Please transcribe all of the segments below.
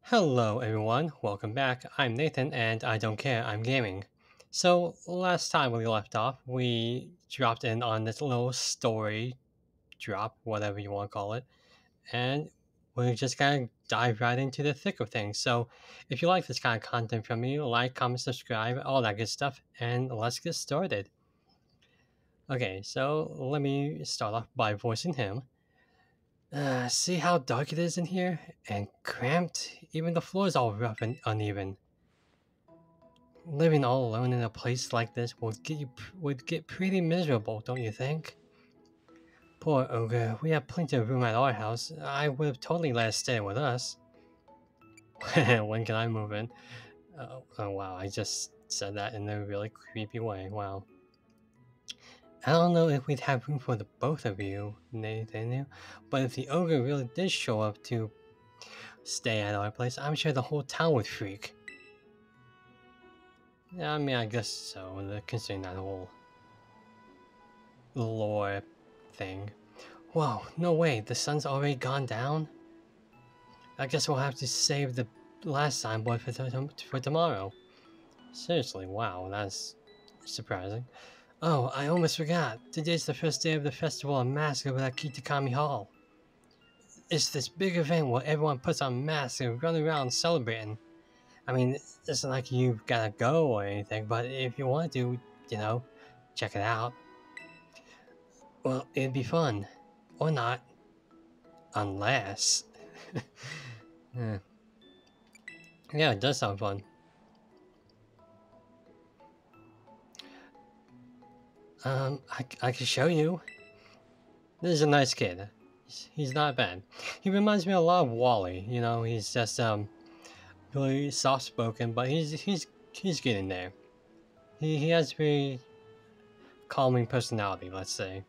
Hello everyone, welcome back. I'm Nathan and I don't care, I'm gaming. So last time we left off, we dropped in on this little story drop, whatever you want to call it, and we're just gonna dive right into the thick of things. So if you like this kind of content from me, like, comment, subscribe, all that good stuff, and let's get started. Okay, so let me start off by voicing him. See how dark it is in here? And cramped? Even the floor is all rough and uneven. Living all alone in a place like this would get pretty miserable, don't you think? Poor ogre, we have plenty of room at our house. I would have totally let it stay with us. When can I move in? Oh wow, I just said that in a really creepy way. Wow. I don't know if we'd have room for the both of you, Nathaniel, but if the ogre really did show up to stay at our place, I'm sure the whole town would freak. Yeah, I mean, I guess so, considering that whole lore thing. Whoa, no way, the sun's already gone down? I guess we'll have to save the last signboard for tomorrow. Seriously, wow, that's surprising. Oh, I almost forgot. Today's the first day of the festival of masks over at Kitakami Hall. It's this big event where everyone puts on masks and run around celebrating. I mean, it's not like you've gotta go or anything, but if you want to, check it out. Well, it'd be fun. Or not. Unless... yeah. Yeah, it does sound fun. I can show you. This is a nice kid. He's not bad. He reminds me a lot of Wally. You know, he's just really soft spoken, but he's getting there. He has a very calming personality, let's say.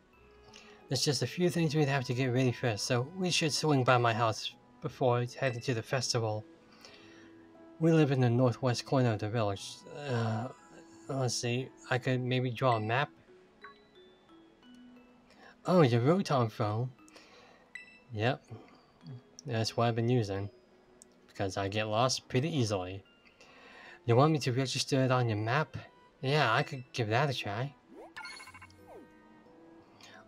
There's just a few things we'd have to get ready first, so we should swing by my house before heading to the festival. We live in the northwest corner of the village. Let's see, I could maybe draw a map. Oh, your Rotom phone. Yep, that's what I've been using. Because I get lost pretty easily. You want me to register it on your map? Yeah, I could give that a try.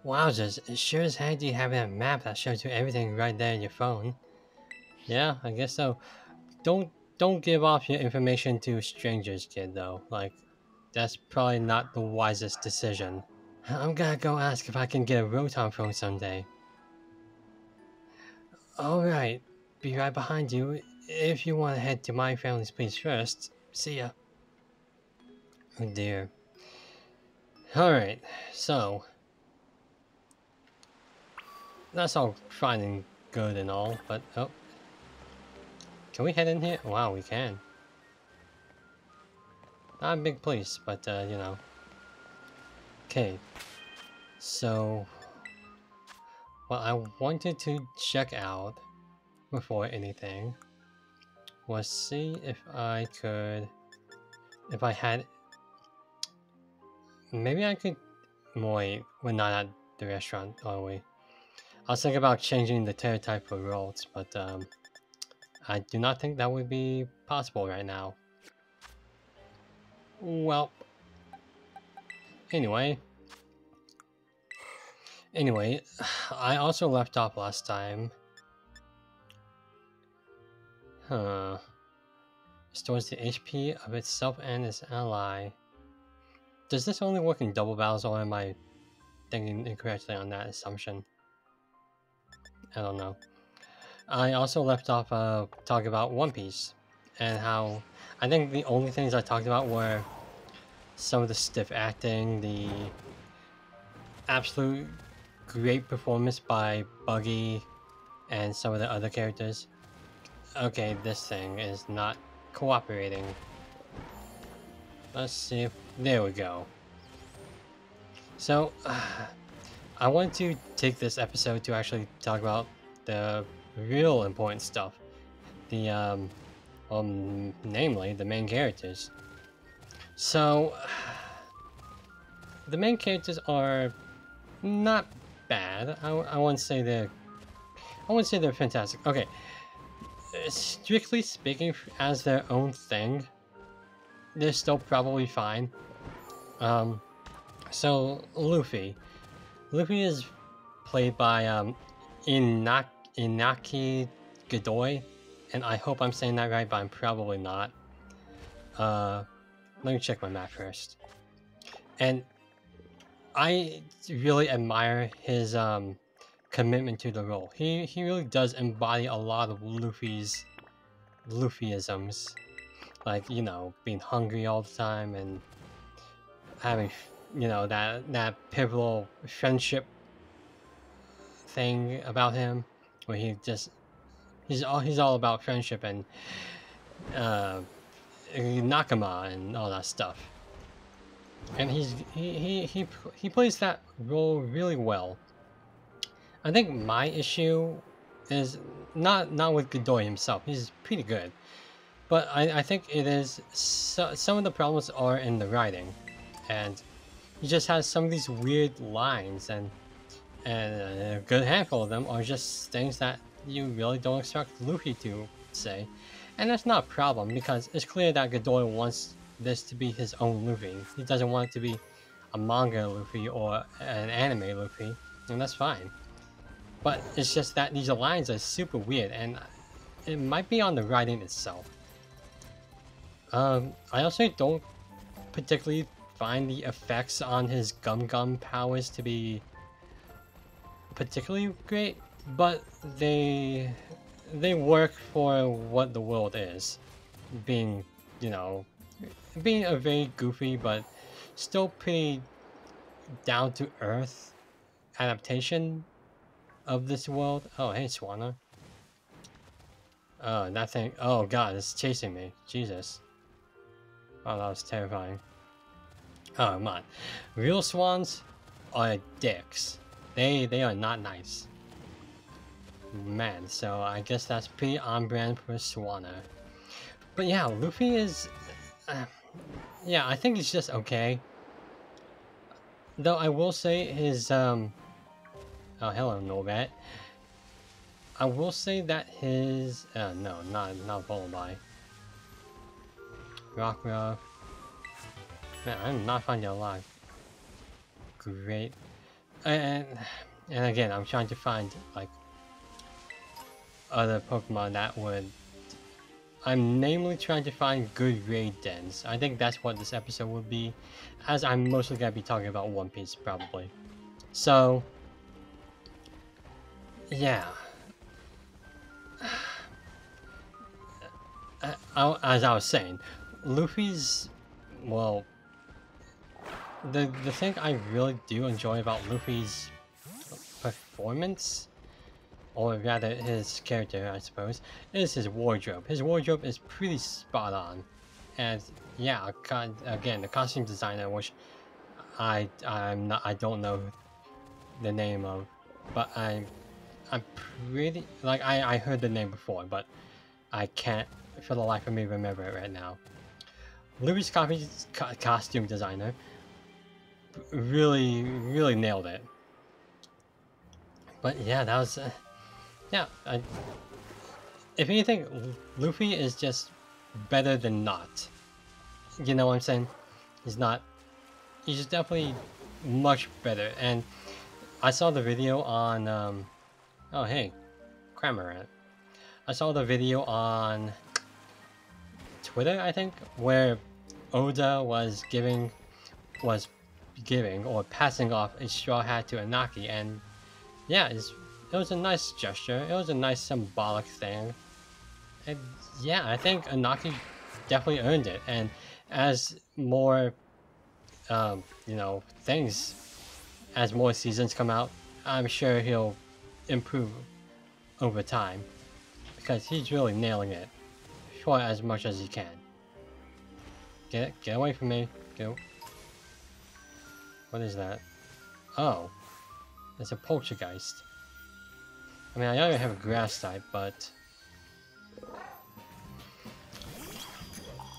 Wowzers, it sure is handy having a map that shows you everything right there in your phone. Yeah, I guess so. Don't give off your information to strangers, kid, though. Like, that's probably not the wisest decision. I'm gonna go ask if I can get a Rotom phone someday. Alright, be right behind you. If you want to head to my family's place first, see ya. Oh dear. Alright, so... that's all fine and good and all, but... oh. Can we head in here? Wow, we can. Not a big place, but, you know. Okay. So... what I wanted to check out before anything was see if I could... if I had... maybe I could... wait, we're not at the restaurant, are we? I was thinking about changing the type for rolls, but I do not think that would be possible right now. Well, anyway, I also left off last time. Restores the HP of itself and its ally. Does this only work in double battles, or am I thinking incorrectly on that assumption? I don't know. I also left off talking about One Piece and how I think the only things I talked about were some of the stiff acting, the absolute great performance by Buggy and some of the other characters. Okay, this thing is not cooperating. Let's see if... there we go. So, I want to take this episode to actually talk about the real important stuff. The, namely, the main characters. So, the main characters are not bad. I wouldn't say they're fantastic. Okay, strictly speaking, as their own thing, they're still probably fine. So Luffy. Luffy is played by Inaki Godoy, and I hope I'm saying that right, but I'm probably not. Let me check my map first. And I really admire his commitment to the role. He really does embody a lot of Luffyisms, like, you know, being hungry all the time and having, you know, that pivotal friendship thing about him, where he's all about friendship and uh, Nakama and all that stuff. And he plays that role really well. I think my issue is not with Godoy himself. He's pretty good, but I think it is some of the problems are in the writing, and he just has some of these weird lines, and a good handful of them are just things that you really don't expect Luffy to say, and that's not a problem because it's clear that Godoy wants this to be his own Luffy. He doesn't want it to be a manga Luffy or an anime Luffy, and that's fine. But it's just that these lines are super weird, and it might be on the writing itself. I also don't particularly find the effects on his Gum powers to be particularly great, but they work for what the world is, being, you know, being a very goofy but still pretty down to earth adaptation of this world. Oh, hey, Swanner. Oh, that thing. Oh god, it's chasing me. Jesus. Oh, that was terrifying. Oh, come on. Real swans are dicks. They are not nice. Man, so I guess that's pretty on brand for Swanner. But yeah, Luffy is... yeah, I think he's just okay. Though I will say his... Oh, hello, Norbert. I will say that his... no, not Volby. Rockruff. Man, I'm not finding a lot. Great. And again, I'm trying to find, like, other Pokemon that would... I'm namely trying to find good raid dens. I think that's what this episode would be, as I'm mostly going to be talking about One Piece, probably. So... yeah. As I was saying, Luffy's... well... The thing I really do enjoy about Luffy's performance, or rather his character, I suppose, is his wardrobe. His wardrobe is pretty spot on, and yeah, again, the costume designer, which I don't know the name of, but I'm pretty, like, I heard the name before, but I can't for the life of me remember it right now. Luffy's costume designer really nailed it. But yeah, that was yeah, if anything, Luffy is just better than not. You know what I'm saying? He's definitely much better. And I saw the video on oh hey, Cramorant. I saw the video on Twitter, I think, where Oda was giving or passing off a straw hat to Inaki, and yeah, it was a nice gesture. It was a nice symbolic thing, and yeah, I think Inaki definitely earned it. And as more, you know, as more seasons come out, I'm sure he'll improve over time because he's really nailing it for as much as he can. Get away from me! Go. What is that? Oh, it's a poltergeist. I mean, I already have a grass type, but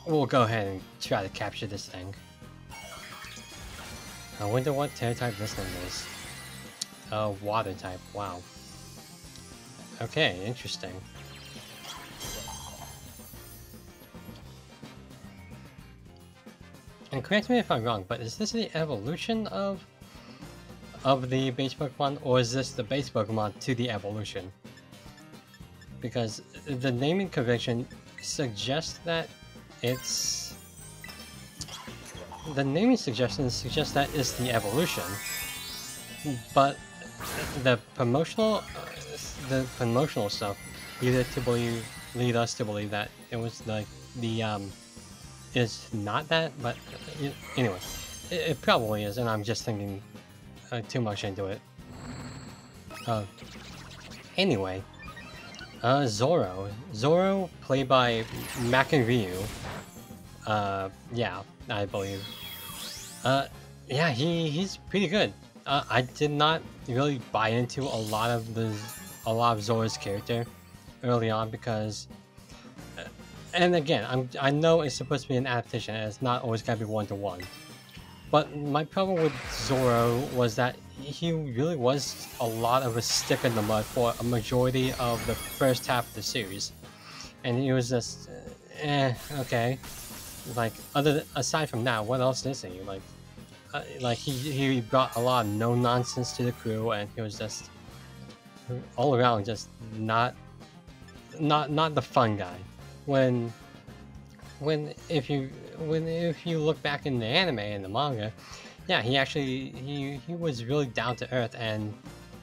we'll go ahead and try to capture this thing. I wonder what terror type this thing is. Water type. Wow. Okay, interesting. And correct me if I'm wrong, but is this the evolution of the base Pokemon, or is this the base Pokemon to the evolution? Because the naming convention suggests that it's... The naming suggestions suggest that it's the evolution, but the promotional stuff lead us to believe that it was like the is not that, but anyway, it probably is, and I'm just thinking too much into it. Anyway, Zoro, played by Mac and Ryu. Yeah, I believe. Yeah, he's pretty good. I did not really buy into a lot of Zoro's character early on because, and again, I know it's supposed to be an adaptation and it's not always gotta be one-to-one. But my problem with Zoro was that he really was a lot of a stick in the mud for a majority of the first half of the series, and he was just, okay. Like aside from that, what else is he like? Like he brought a lot of no nonsense to the crew, and he was just all around just not the fun guy. If you look back in the anime and the manga, yeah, he was really down to earth, and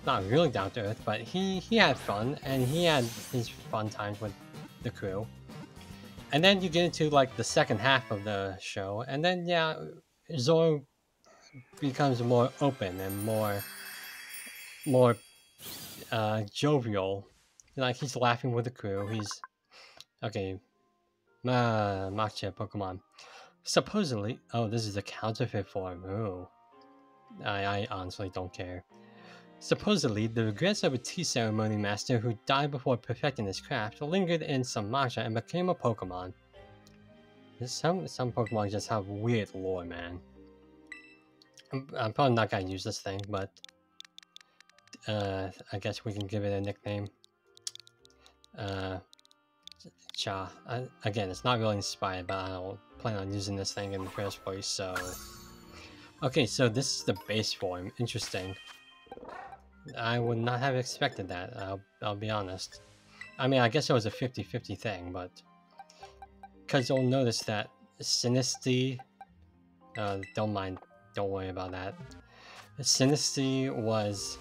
not really down to earth, but he had fun, and he had his fun times with the crew. And then you get into like the second half of the show, and then yeah, Zoro becomes more open and more jovial. Like he's laughing with the crew. He's okay. Matcha Pokemon. Supposedly, oh, this is a counterfeit form. Ooh, I honestly don't care. Supposedly, the regrets of a tea ceremony master who died before perfecting his craft lingered in some matcha and became a Pokemon. Some Pokemon just have weird lore, man. I'm probably not gonna use this thing, but I guess we can give it a nickname. Cha. Again, it's not really inspired, but I don't plan on using this thing in the first place, so... Okay, so this is the base form. Interesting. I would not have expected that, I'll be honest. I mean, I guess it was a 50-50 thing, but... Because you'll notice that Sinisty... don't worry about that. Sinisty was,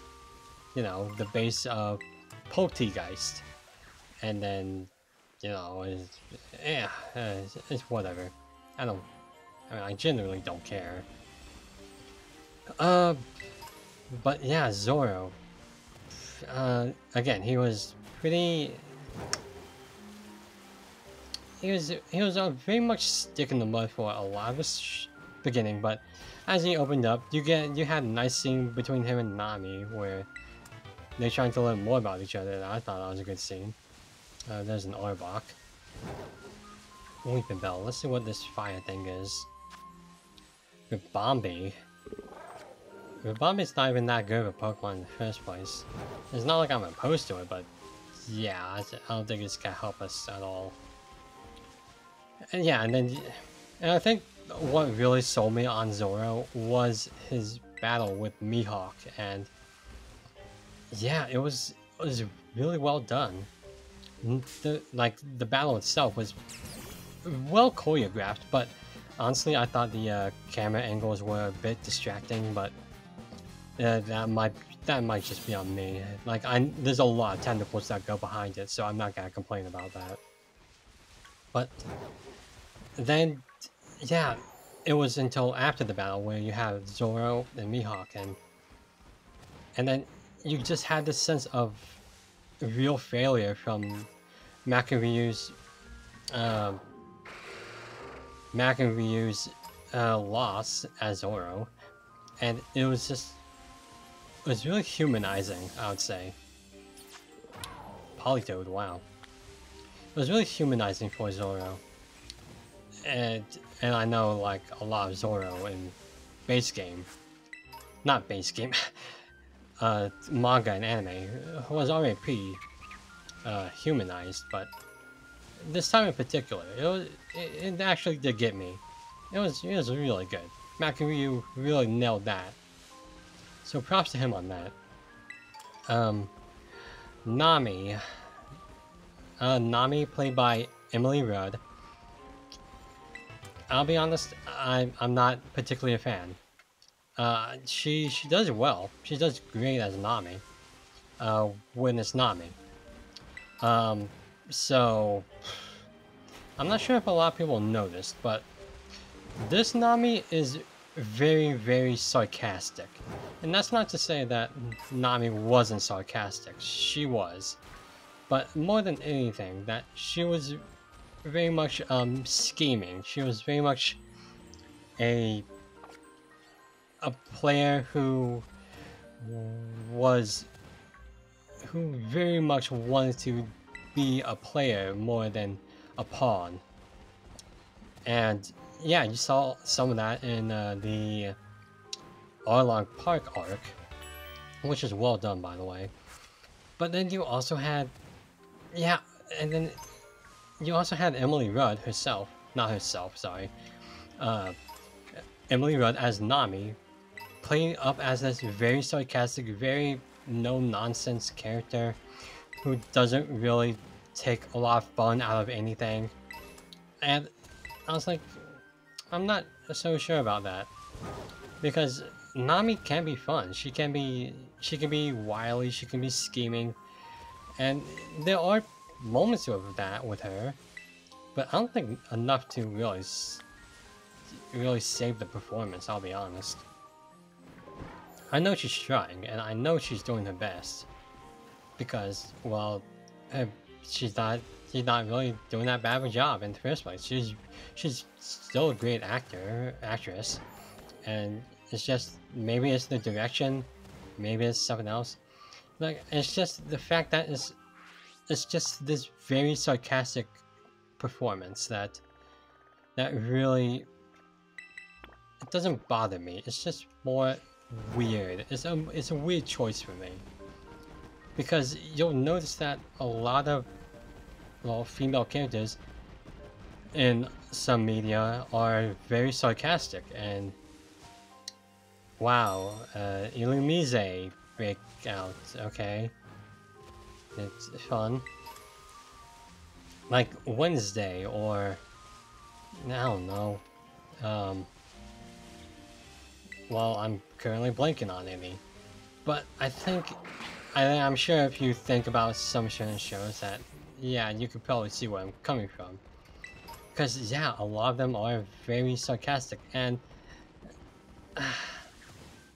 you know, the base of Poltegeist. And then, you know, it's whatever. I mean, I generally don't care. But yeah, Zoro. Again, he was pretty... He was very much stick in the mud for a lot of the beginning, but as he opened up, you had a nice scene between him and Nami where they're trying to learn more about each other, and I thought that was a good scene. There's an Arbok. Weeping Bell. Let's see what this fire thing is. Ribombee. Ribombee's not even that good of a Pokemon in the first place. It's not like I'm opposed to it, but yeah, I don't think it's gonna help us at all. And yeah, and I think what really sold me on Zoro was his battle with Mihawk, and yeah, it was really well done. The battle itself was well choreographed, but honestly, I thought the camera angles were a bit distracting. But that might just be on me. Like, there's a lot of tentacles that go behind it, so I'm not gonna complain about that. But then, yeah, it was until after the battle where you have Zoro and Mihawk, and then you just had this sense of real failure from Ryu's loss as Zoro, and it was really humanizing, I would say. Politoed, wow. It was really humanizing for Zoro. And I know, like, a lot of Zoro in manga and anime was already pretty humanized, but this time in particular, it actually did get me. it was really good. Makaryu really nailed that. So props to him on that. Nami. Nami played by Emily Rudd. I'll be honest, I'm not particularly a fan. She does well. She does great as Nami. When it's Nami. So I'm not sure if a lot of people noticed, but this Nami is very, very sarcastic. And that's not to say that Nami wasn't sarcastic. She was. But more than anything, that she was very much scheming. She was very much a player who very much wanted to be a player more than a pawn. And yeah, you saw some of that in the Arlong Park arc, which is well done, by the way. But then you also had, and then you also had Emily Rudd herself, not herself, sorry, Emily Rudd as Nami, playing up as this very sarcastic, very no-nonsense character who doesn't really take a lot of fun out of anything. And I was like, I'm not so sure about that, because Nami can be fun. She can be wily. She can be scheming, and there are moments of that with her. But I don't think enough to really save the performance. I'll be honest. I know she's trying, and I know she's doing her best, because well, she's not really doing that bad of a job in the first place. She's still a great actress, and it's just maybe it's the direction, maybe it's something else. Like, it's just the fact that it's just this very sarcastic performance that really, it doesn't bother me. It's just more weird. It's a weird choice for me, because you'll notice that a lot of female characters in some media are very sarcastic, and wow, Illumise break out, okay, it's fun. Like Wednesday, or I don't know. Well, I'm currently blanking on any, but I'm sure if you think about some certain shows that, yeah, you could probably see where I'm coming from. Because yeah, a lot of them are very sarcastic, and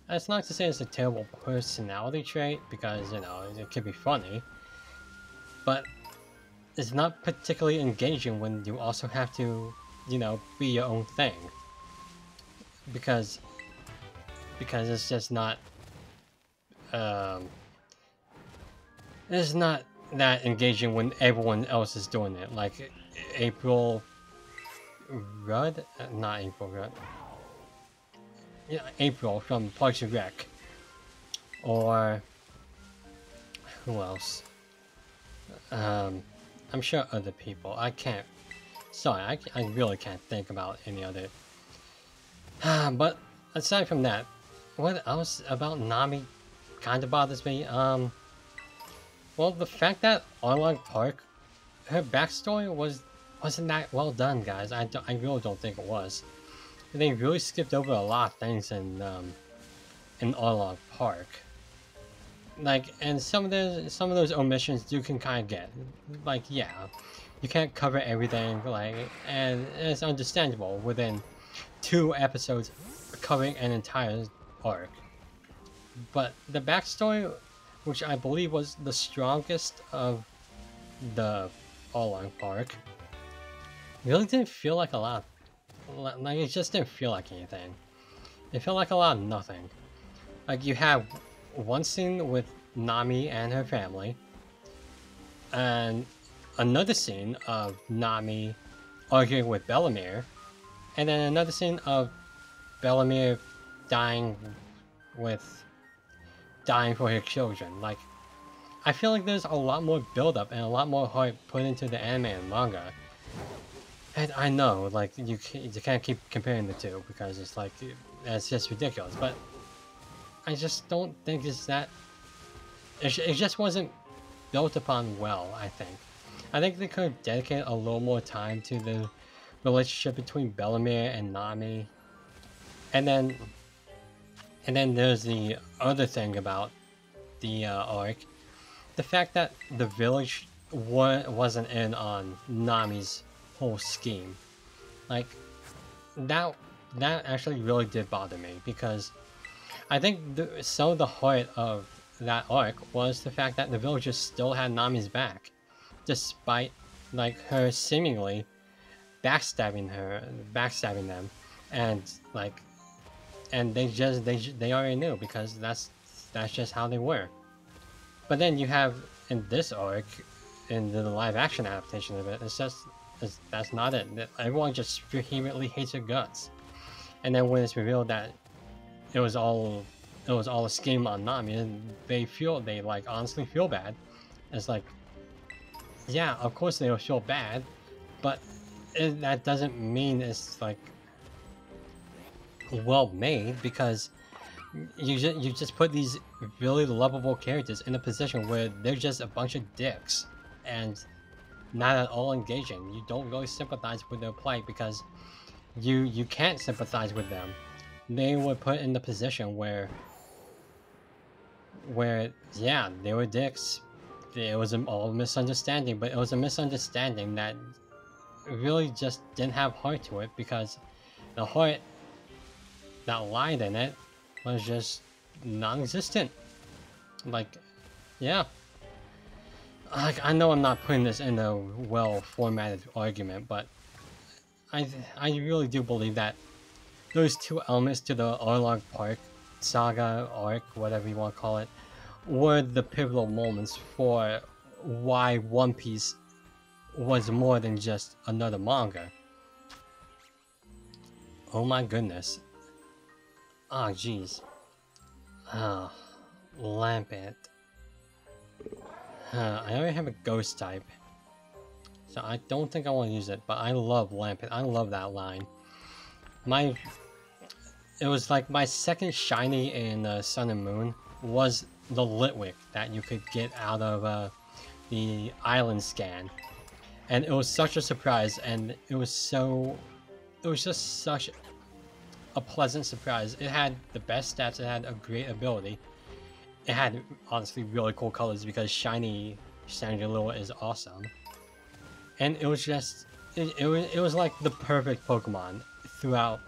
that's not to say it's a terrible personality trait, because you know it could be funny, but it's not particularly engaging when you also have to, you know, be your own thing, because it's just not it's not that engaging when everyone else is doing it, like April Rudd, not April Rudd, yeah, April from Parks and Rec, or who else? I'm sure other people. I can't. Sorry, I really can't think about any other. But aside from that, what else about Nami kind of bothers me? Well, the fact that Arlong Park, her backstory wasn't that well done, guys. I really don't think it was. They really skipped over a lot of things in Arlong Park. Like, and some of those omissions you can kind of get. Like, yeah, you can't cover everything. Like, and it's understandable within 2 episodes covering an entire arc. But the backstory, which I believe was the strongest of the Arlong Park, really didn't feel like a lot. Like, it just didn't feel like anything. It felt like a lot of nothing. Like, you have one scene with Nami and her family, and another scene of Nami arguing with Bellamere, and then another scene of Bellamere dying for her children. Like, I feel like there's a lot more build-up and a lot more heart put into the anime and manga. And I know, like, you can't keep comparing the two because it's like, it's just ridiculous. But I just don't think it's that. It just wasn't built upon well, I think. I think they could have dedicated a little more time to the relationship between Bellamere and Nami. And then there's the other thing about the arc. The fact that the village wasn't in on Nami's whole scheme. Like, that actually really did bother me, because I think some of the heart of that arc was the fact that the villagers still had Nami's back, despite like her seemingly backstabbing them, and like, and they already knew, because that's just how they were. But then you have in this arc, in the live action adaptation of it, that's not it. Everyone just vehemently hates her guts, and then when it's revealed that it was all a scheme on Nami, and they like honestly feel bad. It's like, yeah, of course they will feel bad, but that doesn't mean it's like well made, because you just put these really lovable characters in a position where they're just a bunch of dicks and not at all engaging. You don't really sympathize with their plight, because you can't sympathize with them. They were put in the position where yeah, they were dicks. It was all a misunderstanding, but it was a misunderstanding that really just didn't have heart to it, because the heart that lied in it was just non-existent. Like, yeah. Like, I know I'm not putting this in a well-formatted argument, but I really do believe that those two elements to the Arlong Park saga arc, whatever you want to call it, were the pivotal moments for why One Piece was more than just another manga. Oh my goodness. Ah, oh, jeez. Ah, Lampent. I already have a ghost type, so I don't think I want to use it, but I love Lampent. I love that line. It was like my second shiny in Sun and Moon was the Litwick that you could get out of the island scan, and it was such a surprise, and it was just such a pleasant surprise. It had the best stats, it had a great ability, it had honestly really cool colors, because shiny Sangilua is awesome, and it was just it was like the perfect Pokemon throughout.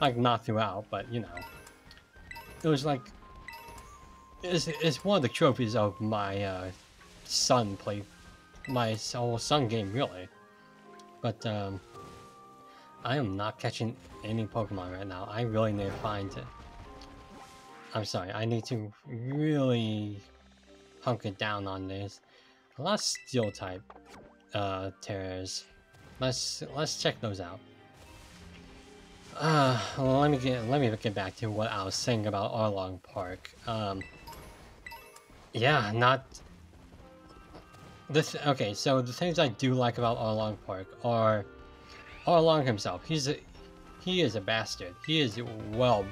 Like, not throughout, but you know, it was like it's one of the trophies of my Sun play, my whole Sun game, really. But I am not catching any Pokemon right now. I really need to find it. I'm sorry, I need to really hunker down on this. A lot of Steel type terrors. Let's check those out. Well, let me get back to what I was saying about Arlong Park. Yeah, not this. Okay, so the things I do like about Arlong Park are Arlong himself. He is a bastard. He is well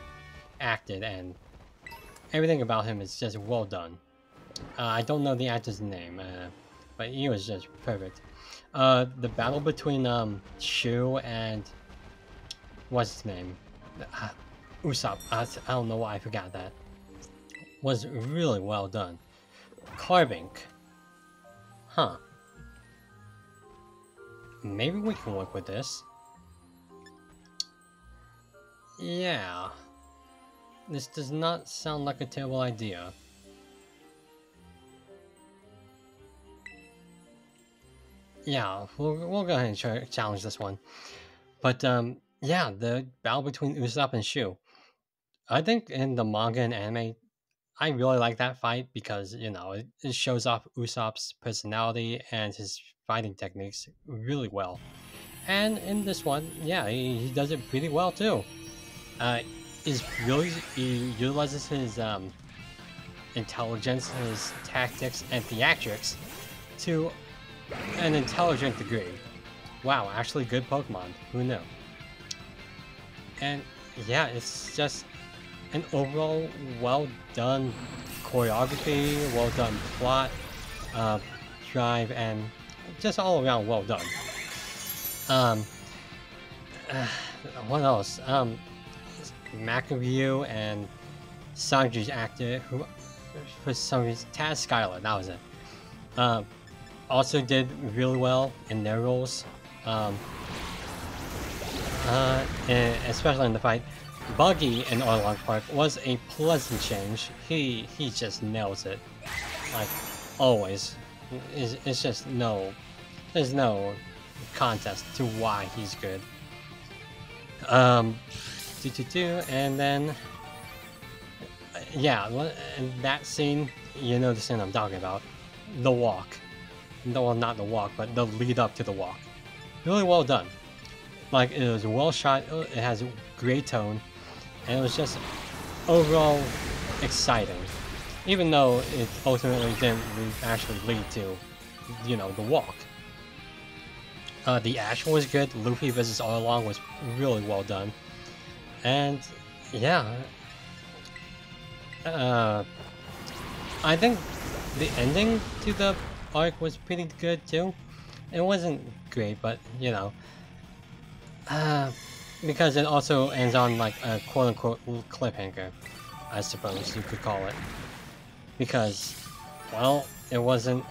acted, and everything about him is just well done. I don't know the actor's name, but he was just perfect. The battle between Shu and what's his name? Usopp. I don't know why I forgot that. Was really well done. Carbink. Huh. Maybe we can work with this. Yeah. This does not sound like a terrible idea. Yeah, we'll go ahead and challenge this one. But yeah, the battle between Usopp and Shu. I think in the manga and anime, I really like that fight, because, you know, it shows off Usopp's personality and his fighting techniques really well. And in this one, yeah, he does it pretty well too. He utilizes his intelligence, his tactics, and theatrics to an intelligent degree. wow, actually good Pokemon. Who knew? And yeah, it's just an overall well done choreography, well done plot, uh, drive, and just all around well done. Um, uh, what else? McAview and Sanji's actor, who for some reason, Scarlet, that was it. Um, also did really well in their roles. Um, and especially in the fight. Buggy in Orlog Park was a pleasant change. He just nails it, like always. It's just there's no contest to why he's good. Um, and then yeah, and that scene, you know the scene I'm talking about, the walk. No, well, not the walk, but the lead up to the walk. Really well done. Like it was well shot. It has great tone, and it was just overall exciting. Even though it ultimately didn't actually lead to, you know, the walk. The action was good. Luffy versus Arlong was really well done, and yeah, I think the ending to the arc was pretty good too. It wasn't great, but you know, because it also ends on like a quote-unquote cliffhanger, I suppose you could call it. Because, well, it wasn't.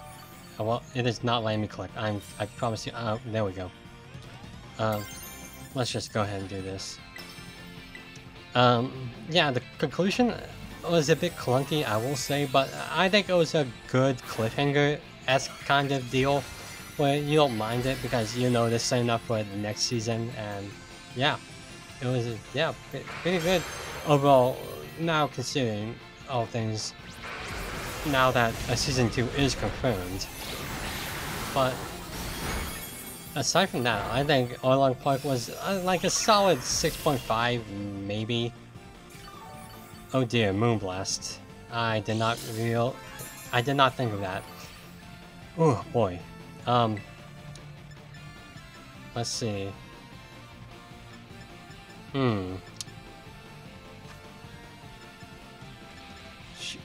Well, it is not letting me click. I promise you. There we go. Let's just go ahead and do this. Yeah, the conclusion was a bit clunky, I will say, but I think it was a good cliffhanger-esque kind of deal, where you don't mind it because you know they're setting up for the next season, and yeah, it was yeah pretty good overall. Now considering all things, now that a season 2 is confirmed, but aside from that, I think Orlong Park was like a solid 6.5 maybe. Oh dear, Moonblast. I did not think of that. Oh boy. Let's see.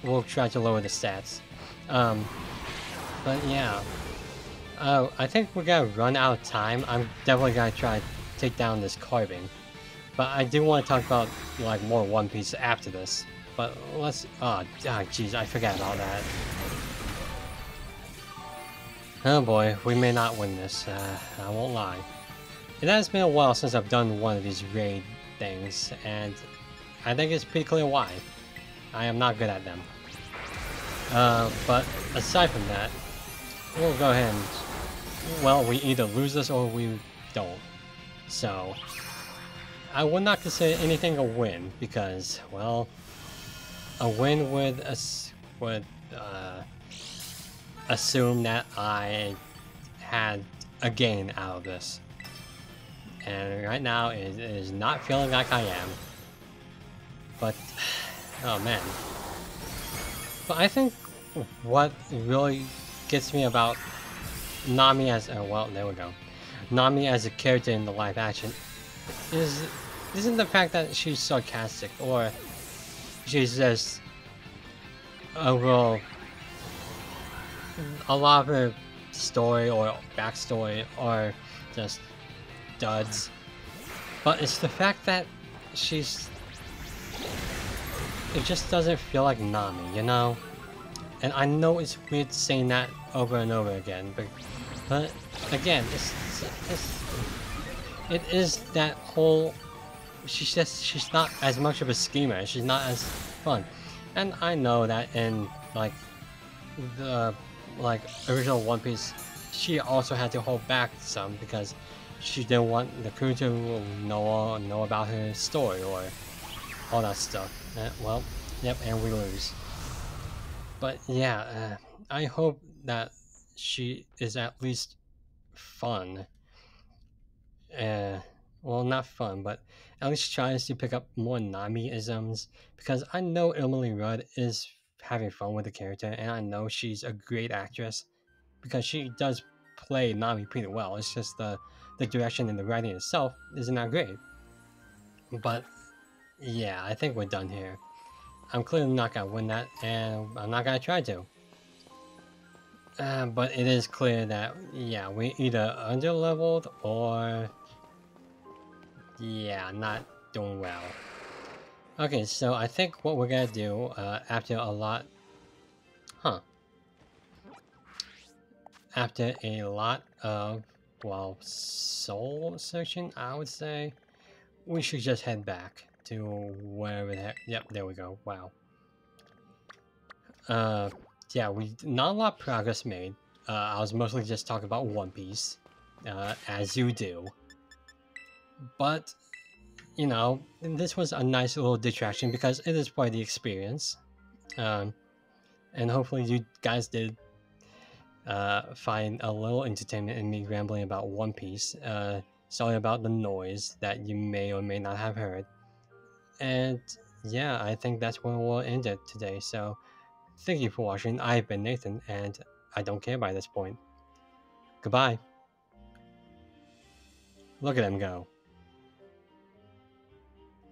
We'll try to lower the stats. But yeah. I think we're gonna run out of time. I'm definitely gonna try to take down this carving. But I do want to talk about like more One Piece after this. But let's jeez, I forgot about that. Oh boy, we may not win this, I won't lie. It has been a while since I've done one of these raid things, and I think it's pretty clear why. I am not good at them. But aside from that, we'll go ahead and, well, we either lose this or we don't. So, I would not consider anything a win, because, well, a win would assume that I had a gain out of this. And right now, it is not feeling like I am. But, oh man. But I think what really gets me about Nami as, well, there we go. Nami as a character in the live action isn't the fact that she's sarcastic or she's just overall a lot of her story or backstory or just duds, but it's the fact that it just doesn't feel like Nami, you know? And I know it's weird saying that over and over again, but again, it is that whole, she's not as much of a schemer, she's not as fun. And I know that in like the original One Piece, she also had to hold back some because she didn't want the crew to know about her story or all that stuff. Well, yep, and we lose. But yeah, I hope that she is at least fun. Well, not fun, but at least tries to pick up more Nami-isms, because I know Emily Rudd is having fun with the character, and I know she's a great actress, because she does played Nami pretty well. It's just the direction and the writing itself isn't that great. But yeah, I think we're done here. I'm clearly not gonna win that, and I'm not gonna try to. But it is clear that, yeah, we either under-leveled or, yeah, not doing well. Okay, so I think what we're gonna do, after a lot... After a lot of, well, soul searching, I would say, we should just head back to wherever the heck... Yep, there we go. Wow. Yeah, not a lot of progress made. I was mostly just talking about One Piece, as you do. But, you know, this was a nice little distraction because it is part of the experience. And hopefully you guys did find a little entertainment in me rambling about One Piece. Sorry about the noise that you may or may not have heard. And yeah, I think that's where we'll end it today. So thank you for watching. I've been Nathan, and I don't care by this point. Goodbye. Look at him go.